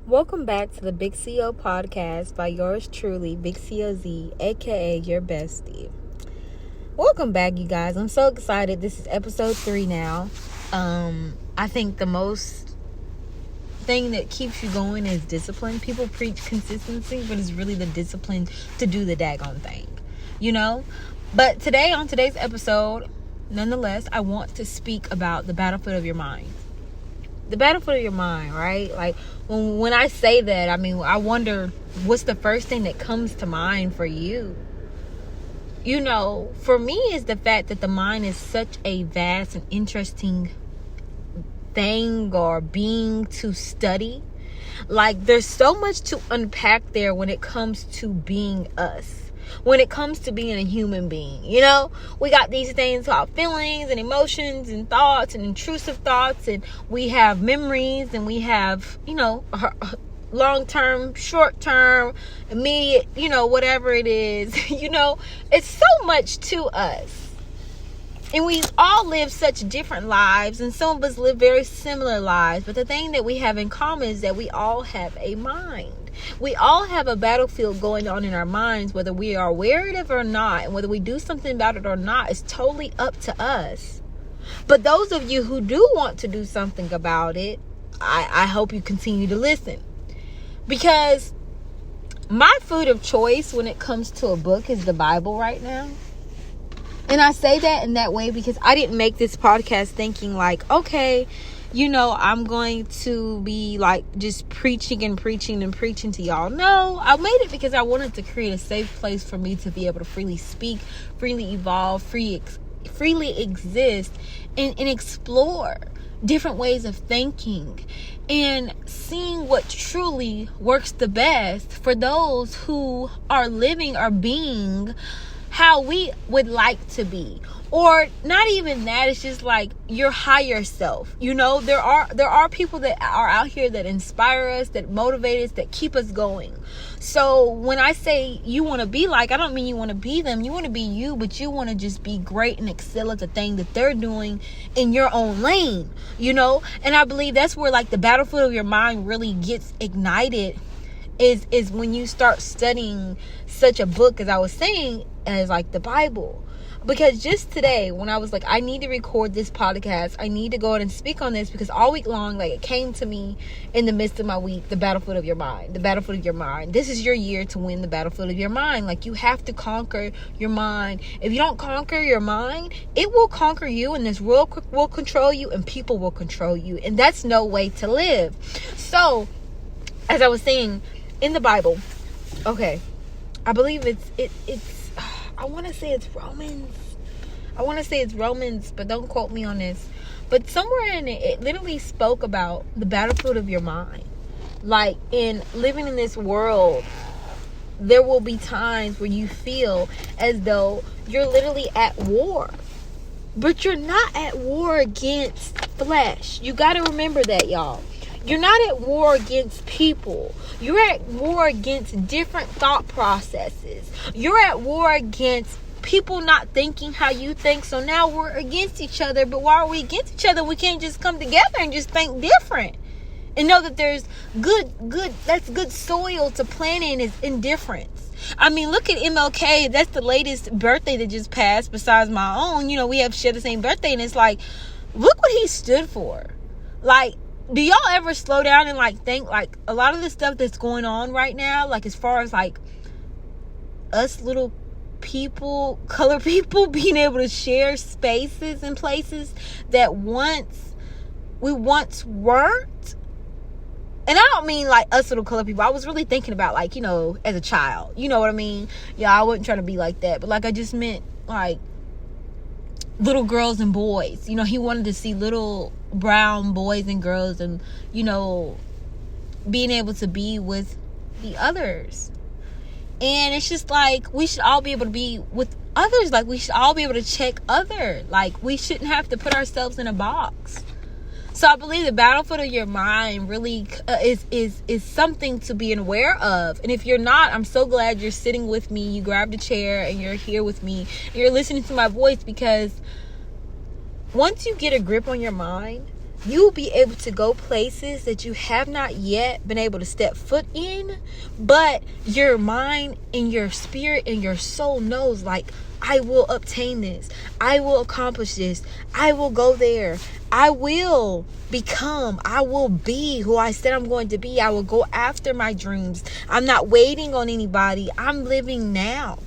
Welcome back to the Big CO podcast by yours truly, Big COZ, aka your bestie. Welcome back, you guys. I'm so excited. This is episode 3 now. I think the most thing that keeps you going is discipline. People preach consistency, but it's really the discipline to do the daggone thing, you know? But today, on today's episode, nonetheless, I want to speak about the battlefield of your mind. The battlefield of your mind, right? Like, when I say that, I mean, I wonder what's the first thing that comes to mind for you. You know, for me, is the fact that the mind is such a vast and interesting thing or being to study. Like, there's so much to unpack there when it comes to being us. When it comes to being a human being, you know, we got these things called feelings and emotions and thoughts and intrusive thoughts, and we have memories, and we have, you know, long-term, short-term, immediate, you know, whatever it is, you know, it's so much to us. And we all live such different lives, and some of us live very similar lives, but the thing that we have in common is that we all have a mind. We all have a battlefield going on in our minds, whether we are aware of it or not, and whether we do something about it or not is totally up to us. But those of you who do want to do something about it, I hope you continue to listen. Because my food of choice when it comes to a book is the Bible right now. And I say that in that way because I didn't make this podcast thinking like, okay, you know, I'm going to be like just preaching to y'all. No, I made it because I wanted to create a safe place for me to be able to freely speak, freely evolve, freely exist, and explore different ways of thinking and seeing what truly works the best for those who are living or being how we would like to be. Or not even that, it's just like your higher self. You know, there are people that are out here that inspire us, that motivate us, that keep us going. So when I say you want to be like, I don't mean you want to be them. You want to be you, but you want to just be great and excel at the thing that they're doing in your own lane, you know? And I believe that's where like the battlefield of your mind really gets ignited is when you start studying such a book, as I was saying, as like the Bible. Because just today, when I was like, I need to record this podcast, I need to go ahead and speak on this, because all week long, like, it came to me in the midst of my week, the battlefield of your mind, the battlefield of your mind. This is your year to win the battlefield of your mind. Like, you have to conquer your mind. If you don't conquer your mind, it will conquer you, and this world will control you, and people will control you. And that's no way to live. So, as I was saying, in the Bible, okay, I believe it's I want to say it's Romans, but don't quote me on this. But somewhere in it literally spoke about the battlefield of your mind. Like, in living in this world, there will be times where you feel as though you're literally at war. But you're not at war against flesh. You got to remember that, y'all. You're not at war against people. You're at war against different thought processes. You're at war against people not thinking how you think. So now we're against each other. But why are we against each other? We can't just come together and just think different. And know that there's that's good soil to plant in, is indifference. I mean, look at MLK. That's the latest birthday that just passed besides my own. You know, we have shared the same birthday. And it's like, look what he stood for. Like, do y'all ever slow down and like think like a lot of the stuff that's going on right now, like as far as like us little people, color people, being able to share spaces and places that we once weren't? And I don't mean like us little color people. I was really thinking about like, you know, as a child, you know what I mean? Yeah, I wasn't trying to be like that, but like I just meant like little girls and boys. You know, he wanted to see little brown boys and girls, and, you know, being able to be with the others. And it's just like, we should all be able to be with others. Like, we should all be able to check other. Like, we shouldn't have to put ourselves in a box. So I believe the battlefield of your mind really is something to be aware of. And if you're not, I'm so glad you're sitting with me. You grabbed a chair and you're here with me. And you're listening to my voice, because once you get a grip on your mind, you'll be able to go places that you have not yet been able to step foot in, but your mind and your spirit and your soul knows, like, I will obtain this, I will accomplish this, I will go there, I will become, I will be who I said I'm going to be. I will go after my dreams. I'm not waiting on anybody. I'm living now,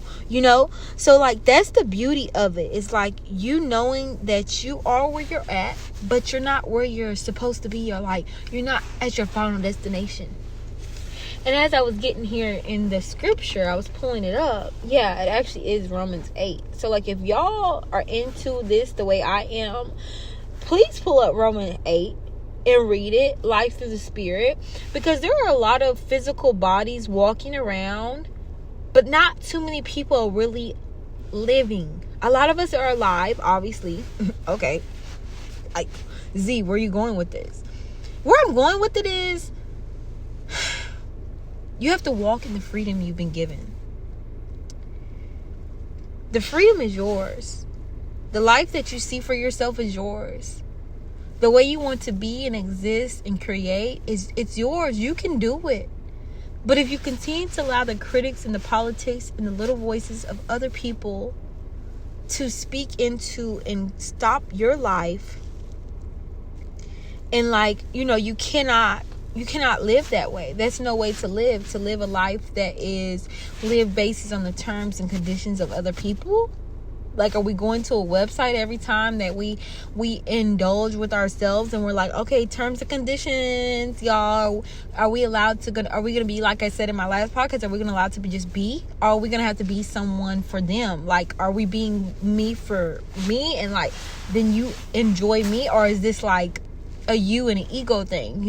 so like, that's the beauty of it. It's like you knowing that you are where you're at, but you're not where you're supposed to be, or like you're not at your final destination. And as I was getting here in the scripture, I was pulling it up. Yeah, it actually is Romans 8. So like, if y'all are into this the way I am, please pull up Romans 8 and read it, Life Through the Spirit, because there are a lot of physical bodies walking around, but not too many people are really living. A lot of us are alive, obviously. Okay. Like, Z, where are you going with this? Where I'm going with it is, you have to walk in the freedom you've been given. The freedom is yours. The life that you see for yourself is yours. The way you want to be and exist and create, it's yours. You can do it. But if you continue to allow the critics and the politics and the little voices of other people to speak into and stop your life, and like, you cannot live that way. That's no way to live a life that is lived based on the terms and conditions of other people. Like, are we going to a website every time that we indulge with ourselves and we're like, okay, terms and conditions, y'all, are we going to be, like I said in my last podcast, are we going to allow it to be, or are we going to have to be someone for them? Like, are we being me for me, and like, then you enjoy me, or is this like a you and an ego thing,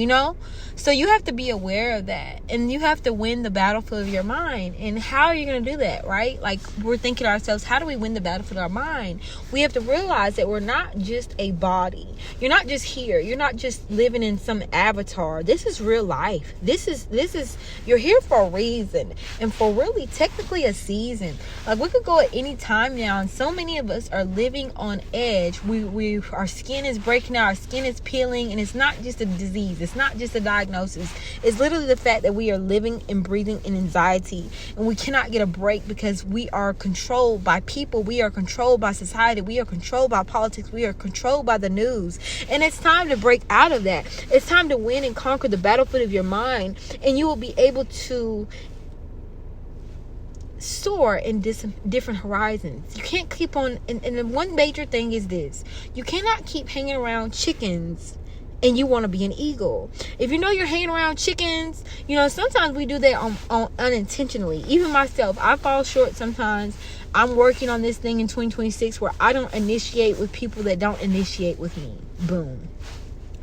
So you have to be aware of that, and you have to win the battlefield of your mind. And how are you going to do that, right? Like, we're thinking to ourselves, how do we win the battlefield of our mind? We have to realize that we're not just a body. You're not just here. You're not just living in some avatar. This is real life. This is you're here for a reason, and for really technically a season. Like, we could go at any time now, and so many of us are living on edge. Our skin is breaking out, our skin is peeling, and it's not just a disease. It's not just a diagnosis. It's literally the fact that we are living and breathing in anxiety, and we cannot get a break because we are controlled by people. We are controlled by society. We are controlled by politics. We are controlled by the news. And it's time to break out of that. It's time to win and conquer the battlefield of your mind, and you will be able to soar in different horizons. You can't keep on, and the one major thing is this: you cannot keep hanging around chickens and you want to be an eagle. If you're hanging around chickens, sometimes we do that on unintentionally. Even myself, I fall short sometimes. I'm working on this thing in 2026 where I don't initiate with people that don't initiate with me. Boom.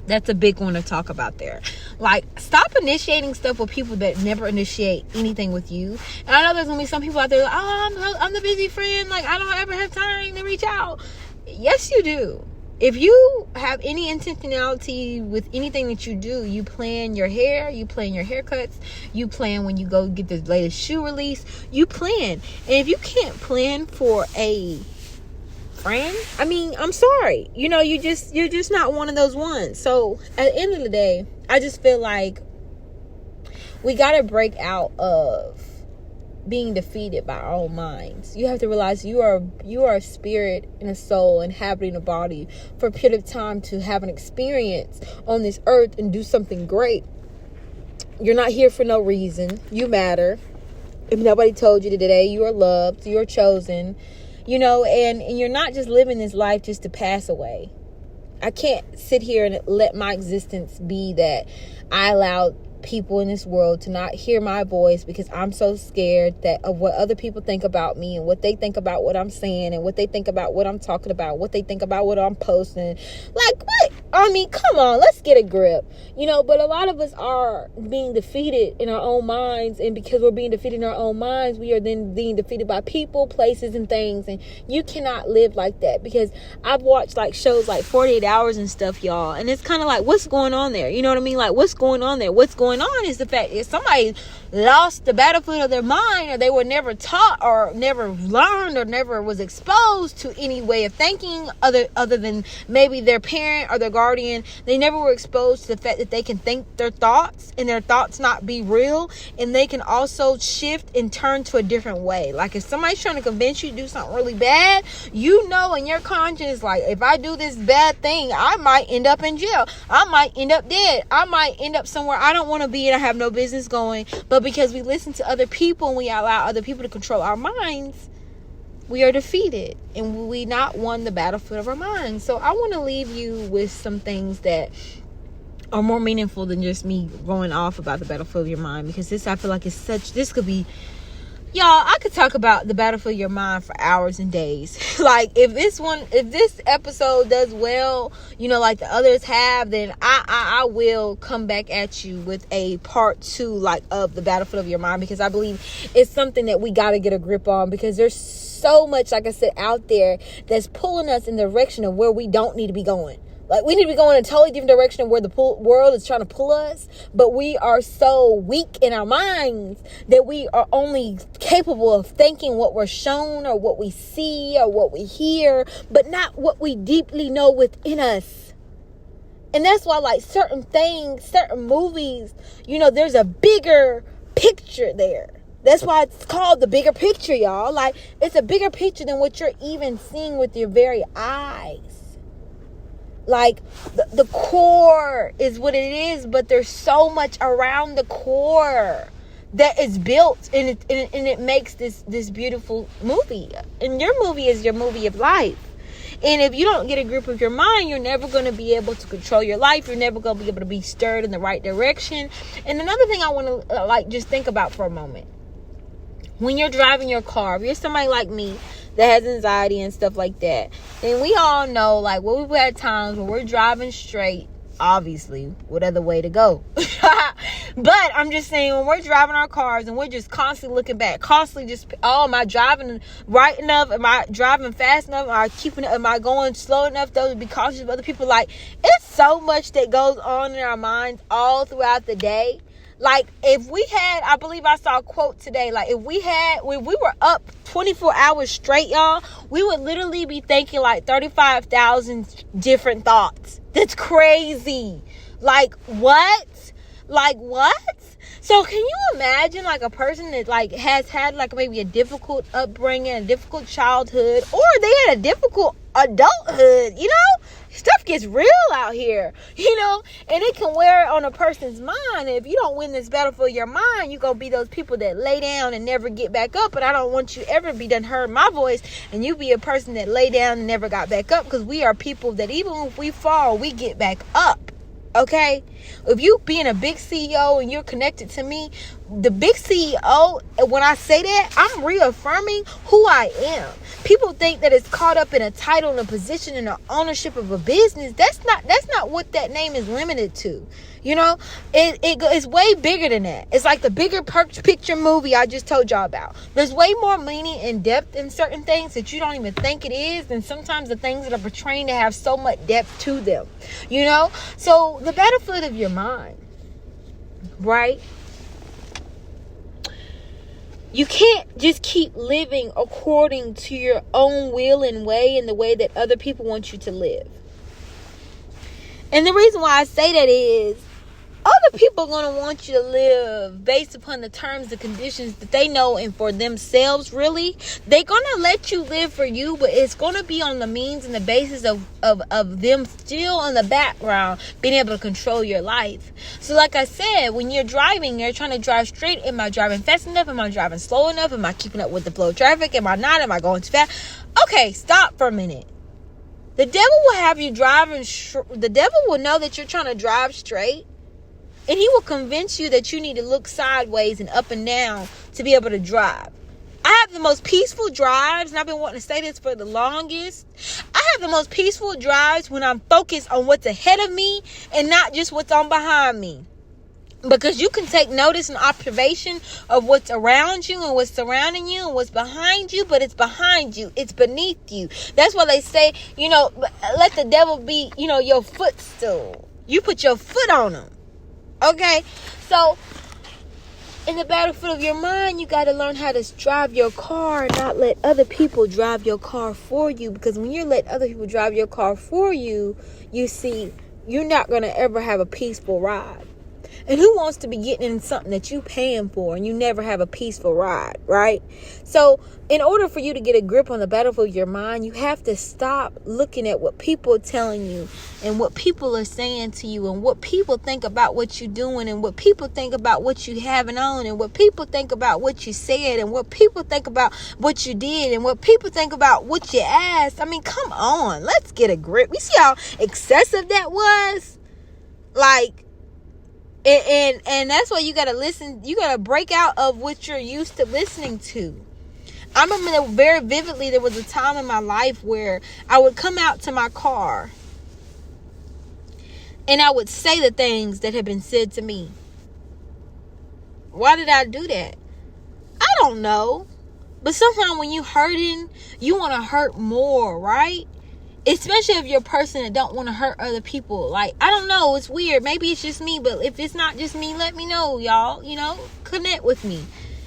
That's a big one to talk about there. Like, stop initiating stuff with people that never initiate anything with you. And I know there's going to be some people out there like, oh, I'm the busy friend. Like, I don't ever have time to reach out. Yes, you do. If you have any intentionality with anything that you do, you plan your hair, you plan your haircuts, you plan when you go get the latest shoe release, you plan. And if you can't plan for a friend, I'm sorry. You're just not one of those ones. So at the end of the day, I just feel like we got to break out of being defeated by our own minds. You have to realize you are a spirit and a soul inhabiting a body for a period of time to have an experience on this earth and do something great. You're not here for no reason. You matter. If nobody told you today, you are loved, you are chosen, and you're not just living this life just to pass away. I can't sit here and let my existence be that I allowed people in this world to not hear my voice because I'm so scared of what other people think about me, and what they think about what I'm saying, and what they think about what I'm talking about, what they think about what I'm posting. Like, what? Come on, let's get a grip. But a lot of us are being defeated in our own minds, and because we're being defeated in our own minds, we are then being defeated by people, places, and things. And you cannot live like that, because I've watched like shows like 48 Hours and stuff, y'all, and it's kind of like, what's going on there? You know what I mean? Like, what's going on there? What's going on is the fact that somebody lost the battlefield of their mind, or they were never taught, or never learned, or never was exposed to any way of thinking other than maybe their parent or their guardian. They never were exposed to the fact that they can think their thoughts and their thoughts not be real, and they can also shift and turn to a different way. Like if somebody's trying to convince you to do something really bad, you know in your conscience, like, if I do this bad thing, I might end up in jail. I might end up dead. I might end up somewhere I don't want to be and I have no business going. But because we listen to other people and we allow other people to control our minds, we are defeated and we not won the battlefield of our minds. So I want to leave you with some things that are more meaningful than just me going off about the battlefield of your mind, because this, I feel like, this could be, y'all, I could talk about the battlefield of your mind for hours and days. Like if this episode does well, like the others have, then I will come back at you with a part 2, like, of the battlefield of your mind, because I believe it's something that we got to get a grip on, because there's so much, like I said, out there that's pulling us in the direction of where we don't need to be going. Like, we need to be going in a totally different direction of where the world is trying to pull us. But we are so weak in our minds that we are only capable of thinking what we're shown or what we see or what we hear, but not what we deeply know within us. And that's why, like, certain things, certain movies, there's a bigger picture there. That's why it's called the bigger picture, y'all. Like, it's a bigger picture than what you're even seeing with your very eyes. Like, the core is what it is, but there's so much around the core that is built, and it makes this beautiful movie. And your movie is your movie of life. And if you don't get a grip of your mind, you're never going to be able to control your life. You're never going to be able to be stirred in the right direction. And another thing I want to just think about for a moment. When you're driving your car, if you're somebody like me that has anxiety and stuff like that, then we all know, like, we've had times when we're driving straight, obviously, what other way to go? But I'm just saying, when we're driving our cars and we're just constantly looking back, constantly just, am I driving right enough? Am I driving fast enough? Am I going slow enough, though, to be cautious of other people? Like, it's so much that goes on in our minds all throughout the day. Like, if we had, I believe I saw a quote today, like, if we were up 24 hours straight, y'all, we would literally be thinking like 35,000 different thoughts. That's crazy. Like, what? Like, what? So can you imagine, like, a person that, like, has had, like, maybe a difficult upbringing, a difficult childhood, or they had a difficult adulthood, Stuff gets real out here, and it can wear on a person's mind. And if you don't win this battle for your mind, you're going to be those people that lay down and never get back up. But I don't want you ever be done heard my voice and you be a person that lay down and never got back up, because we are people that even if we fall, we get back up. Okay? If you being a big CEO and you're connected to me, the big CEO, when I say that, I'm reaffirming who I am. People think that it's caught up in a title and a position and an ownership of a business. That's not what that name is limited to. It's way bigger than that. It's like the bigger picture movie I just told y'all about. There's way more meaning and depth in certain things that you don't even think it is, and sometimes the things that are portraying to have so much depth to them. So the battlefield of your mind, right? You can't just keep living according to your own will and way and the way that other people want you to live. And the reason why I say that is other people are going to want you to live based upon the terms and conditions that they know and for themselves, really. They're going to let you live for you, but it's going to be on the means and the basis of them still in the background being able to control your life. So like I said, when you're driving, you're trying to drive straight. Am I driving fast enough? Am I driving slow enough? Am I keeping up with the flow of traffic? Am I not? Am I going too fast? Okay, stop for a minute. The devil will have you driving. The devil will know that you're trying to drive straight. And he will convince you that you need to look sideways and up and down to be able to drive. I have the most peaceful drives, and I've been wanting to say this for the longest. I have the most peaceful drives when I'm focused on what's ahead of me and not just what's on behind me. Because you can take notice and observation of what's around you and what's surrounding you and what's behind you, but it's behind you. It's beneath you. That's why they say, let the devil be, your footstool. You put your foot on him. Okay, so in the battlefield of your mind, you got to learn how to drive your car and not let other people drive your car for you. Because when you let other people drive your car for you, you see, you're not going to ever have a peaceful ride. And who wants to be getting in something that you paying for and you never have a peaceful ride, right? So in order for you to get a grip on the battlefield of your mind, you have to stop looking at what people are telling you and what people are saying to you and what people think about what you're doing and what people think about what you having on and what people think about what you said and what people think about what you did and what people think about what you asked. I mean, come on, let's get a grip. You see how excessive that was? Like, and that's why you gotta listen. You gotta break out of what you're used to listening to. I remember very vividly, there was a time in my life where I would come out to my car and I would say the things that had been said to me. Why did I do that? I don't know. But sometimes when you hurting, you want to hurt more, right? Especially if you're a person that don't want to hurt other people. Like, I don't know. It's weird. Maybe it's just me. But if it's not just me, let me know, y'all. You know, connect with me.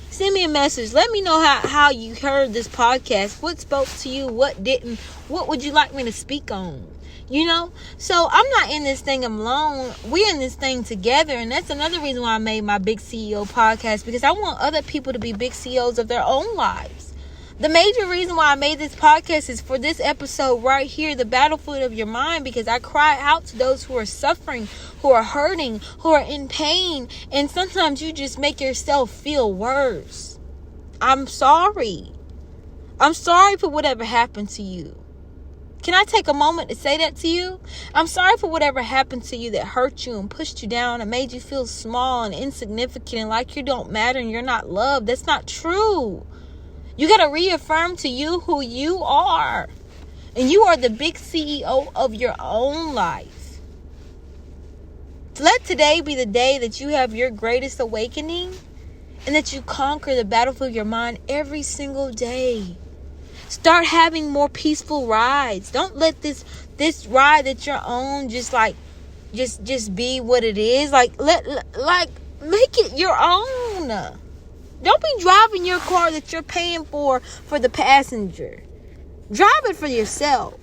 Send me a message. Let me know how you heard this podcast. What spoke to you? What didn't? What would you like me to speak on? You know? So I'm not in this thing alone. We're in this thing together. And that's another reason why I made my Big CEO podcast. Because I want other people to be big CEOs of their own lives. The major reason why I made this podcast is for this episode right here, the battlefield of your mind, because I cry out to those who are suffering, who are hurting, who are in pain, and sometimes you just make yourself feel worse. I'm sorry. I'm sorry for whatever happened to you. Can I take a moment to say that to you? I'm sorry for whatever happened to you that hurt you and pushed you down and made you feel small and insignificant and like you don't matter and you're not loved. That's not true. You got to reaffirm to you who you are. And you are the big CEO of your own life. So let today be the day that you have your greatest awakening and that you conquer the battlefield of your mind every single day. Start having more peaceful rides. Don't let this ride that you're on just be what it is. Like make it your own. Don't be driving your car that you're paying for the passenger. Drive it for yourself.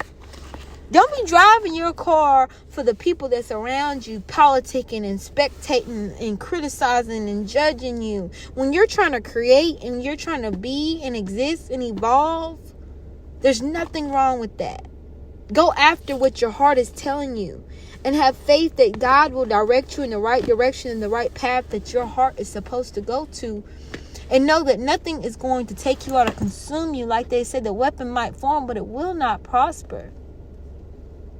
Don't be driving your car for the people that's around you, politicking and spectating and criticizing and judging you. When you're trying to create and you're trying to be and exist and evolve, there's nothing wrong with that. Go after what your heart is telling you and have faith that God will direct you in the right direction and the right path that your heart is supposed to go to. And know that nothing is going to take you out or consume you. Like they said, the weapon might form, but it will not prosper.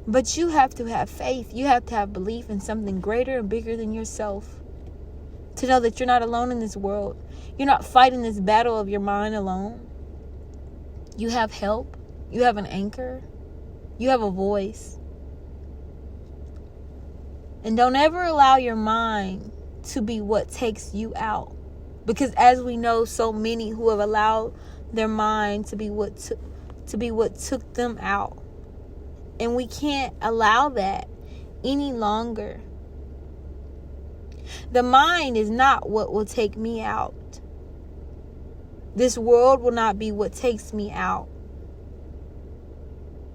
But you have to have faith. You have to have belief in something greater and bigger than yourself. To know that you're not alone in this world. You're not fighting this battle of your mind alone. You have help. You have an anchor. You have a voice. And don't ever allow your mind to be what takes you out. Because as we know, so many who have allowed their mind to be what took them out. And we can't allow that any longer. The mind is not what will take me out. This world will not be what takes me out.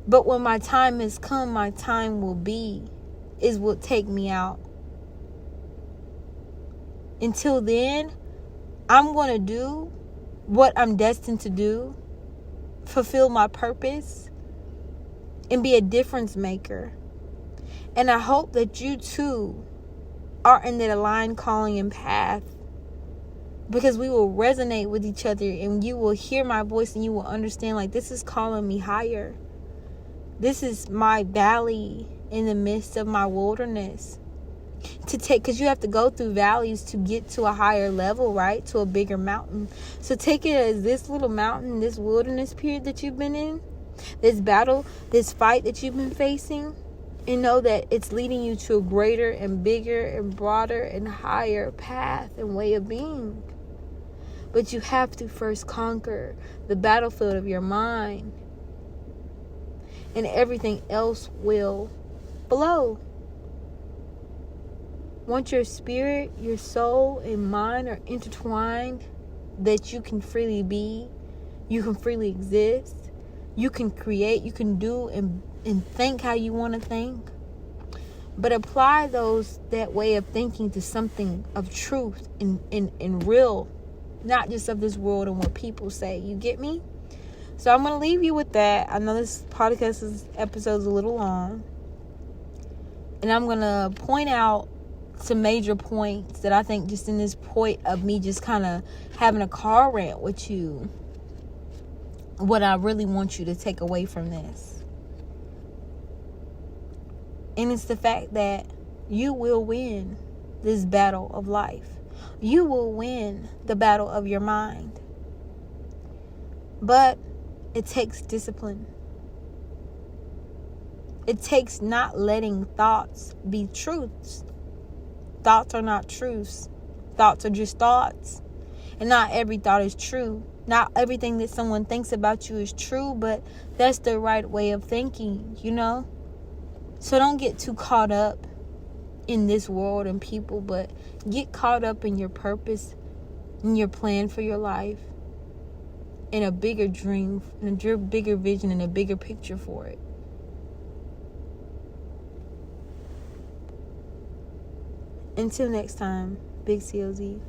But when my time has come, my time will be, is what take me out. Until then, I'm going to do what I'm destined to do, fulfill my purpose, and be a difference maker. And I hope that you too are in that aligned calling and path, because we will resonate with each other and you will hear my voice and you will understand, like, this is calling me higher. This is my valley in the midst of my wilderness. Because you have to go through valleys to get to a higher level, right? To a bigger mountain. So take it as this little mountain, this wilderness period that you've been in, this battle, this fight that you've been facing, and know that it's leading you to a greater and bigger and broader and higher path and way of being. But you have to first conquer the battlefield of your mind, and everything else will flow. Once your spirit, your soul, and mind are intertwined, that you can freely be, you can freely exist, you can create, you can do and think how you want to think. But apply that way of thinking to something of truth in real, not just of this world and what people say. You get me? So I'm going to leave you with that. I know this episode is a little long. And I'm going to point out some major points that I think just in this point of me just kind of having a car rant with you, what I really want you to take away from this. And it's the fact that you will win this battle of life. You will win the battle of your mind. But it takes discipline. It takes not letting thoughts be truths. Thoughts are not truths. Thoughts are just thoughts. And not every thought is true. Not everything that someone thinks about you is true, but that's the right way of thinking, you know? So don't get too caught up in this world and people, but get caught up in your purpose, in your plan for your life, in a bigger dream, in a bigger vision, and a bigger picture for it. Until next time, Big COZ.